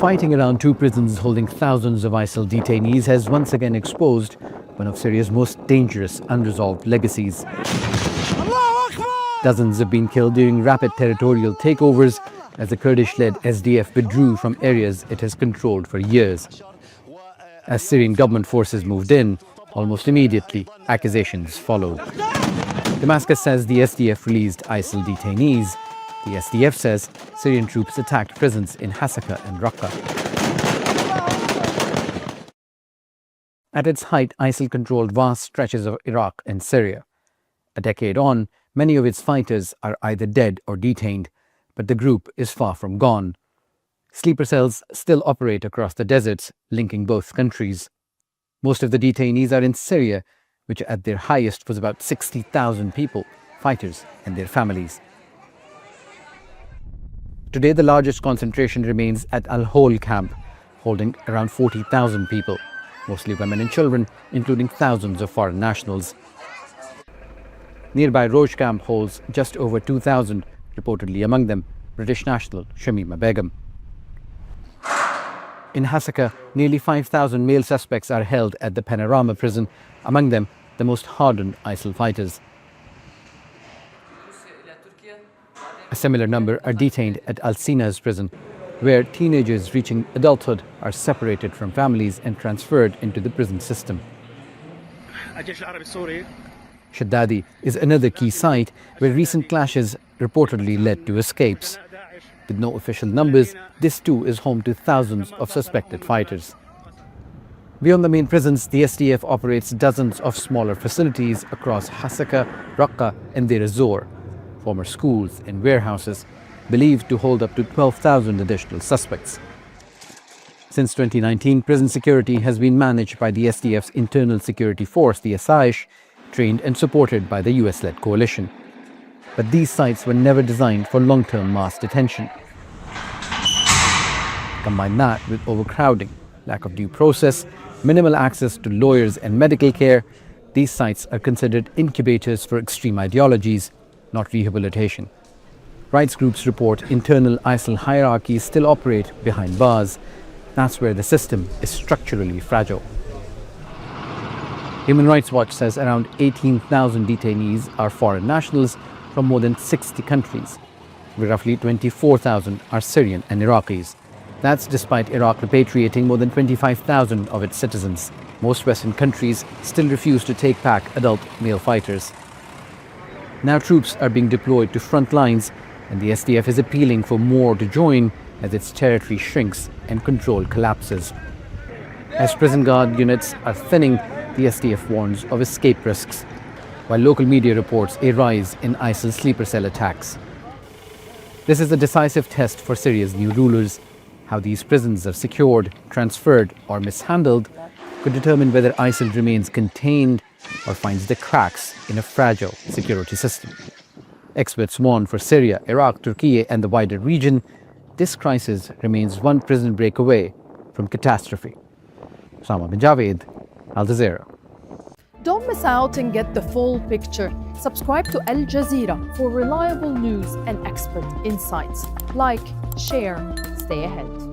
Fighting around two prisons holding thousands of Isl detainees has once again exposed one of Syria's most dangerous unresolved legacies. Dozens have been killed during rapid territorial takeovers as the Kurdish-led SDF withdrew from areas it has controlled for years. As Syrian government forces moved in, almost immediately, accusations followed. Damascus says the SDF released Isl detainees. The SDF says Syrian troops attacked prisons in Hasaka and Raqqa. At its height, ISIL controlled vast stretches of Iraq and Syria. A decade on, many of its fighters are either dead or detained, but the group is far from gone. Sleeper cells still operate across the deserts, linking both countries. Most of the detainees are in Syria, which at their highest was about 60,000 people, fighters and their families. Today, the largest concentration remains at Al-Hol camp, holding around 40,000 people, mostly women and children, including thousands of foreign nationals. Nearby Roj camp holds just over 2,000, reportedly among them British national Shamima Begum. In Hasaka, nearly 5,000 male suspects are held at the Panorama prison, among them the most hardened ISIL fighters. A similar number are detained at Al-Sina's prison, where teenagers reaching adulthood are separated from families and transferred into the prison system. Shaddadi is another key site where recent clashes reportedly led to escapes. With no official numbers, this too is home to thousands of suspected fighters. Beyond the main prisons, the SDF operates dozens of smaller facilities across Hasaka, Raqqa and Deir ez-Zor, former schools and warehouses, believed to hold up to 12,000 additional suspects. Since 2019, prison security has been managed by the SDF's internal security force, the SIH, trained and supported by the US-led coalition. But these sites were never designed for long-term mass detention. Combine that with overcrowding, lack of due process, minimal access to lawyers and medical care, these sites are considered incubators for extreme ideologies, not rehabilitation. Rights groups report internal ISIL hierarchies still operate behind bars. That's where the system is structurally fragile. Human Rights Watch says around 18,000 detainees are foreign nationals from more than 60 countries, where roughly 24,000 are Syrian and Iraqis. That's despite Iraq repatriating more than 25,000 of its citizens. Most Western countries still refuse to take back adult male fighters. Now troops are being deployed to front lines, and the SDF is appealing for more to join as its territory shrinks and control collapses. As prison guard units are thinning, the SDF warns of escape risks, while local media reports a rise in ISIL sleeper cell attacks. This is a decisive test for Syria's new rulers. How these prisons are secured, transferred or mishandled could determine whether ISIL remains contained or finds the cracks in a fragile security system. Experts warn for Syria, Iraq, Turkey and the wider region, this crisis remains one prison break away from catastrophe. Sama bin Javed, Al Jazeera. Don't miss out and get the full picture. Subscribe to Al Jazeera for reliable news and expert insights. Like, share, stay ahead.